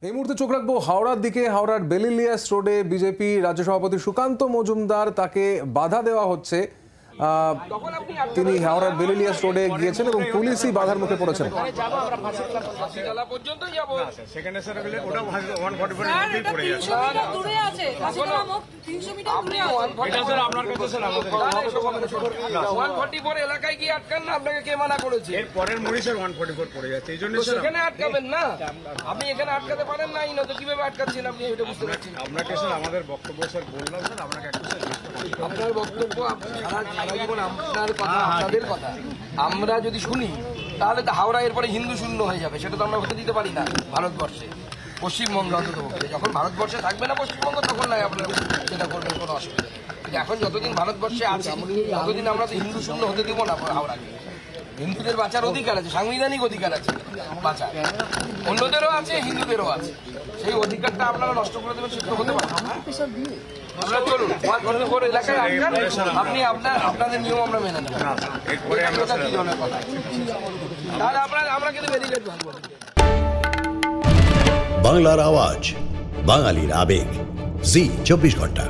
এই মুহূর্তে চোখ রাখবো হাওড়ার দিকে। হাওড়ার বেলিলিয়াস রোডে বিজেপি রাজ্য সভাপতি সুকান্ত মজুমদার, তাকে বাধা দেওয়া হচ্ছে। তিনি হাওড়ার বেলিলিয়াস রোডে গিয়েছেন এবং পুলিশই বাধার মুখে পড়েছেন। এলাকায় গিয়ে আটকান না, আপনাকে কে মানা করেছে? সেখানে আটকাবেন না, আপনি এখানে আটকাতে পারেন না, তো কিভাবে আটকাচ্ছেন আপনি এটা বুঝতে পারছেন? আপনাকে স্যার আমাদের বক্তব্য স্যার বললাম স্যার, আপনাকে আপনার বক্তব্য সারা জীবন আপনার কথা, আপনাদের কথা আমরা যদি শুনি তাহলে তো হাওড়া এরপরে হিন্দু শূন্য হয়ে যাবে। সেটা তো আমরা হতে দিতে পারি না ভারতবর্ষে, পশ্চিমবঙ্গ অন্তত। যখন ভারতবর্ষে থাকবে না পশ্চিমবঙ্গ, তখন নয় আপনারা সেটা করবেন, কোনো অসুবিধা নেই। কিন্তু এখন যতদিন ভারতবর্ষে আছে ততদিন আমরা তো হিন্দু শূন্য হতে দিব না হাওড়াকে। হিন্দুদের বাঁচার অধিকার আছে, সাংবিধানিক অধিকার আছে বাঁচার, অন্যদেরও আছে, হিন্দুদেরও আছে। সেই অধিকারটা আপনারা নষ্ট করে দেবেন, সেটা হতে পারে না। আমরা চলুন এলাকায় আটকান, আপনি আপনাদের নিয়ম আমরা মেনে নেব। তাহলে আমরা কিন্তু ব্যারিকেড ভাঙবো। বাংলার আওয়াজ, বাঙালির আবেগ, জি 24 ঘন্টা।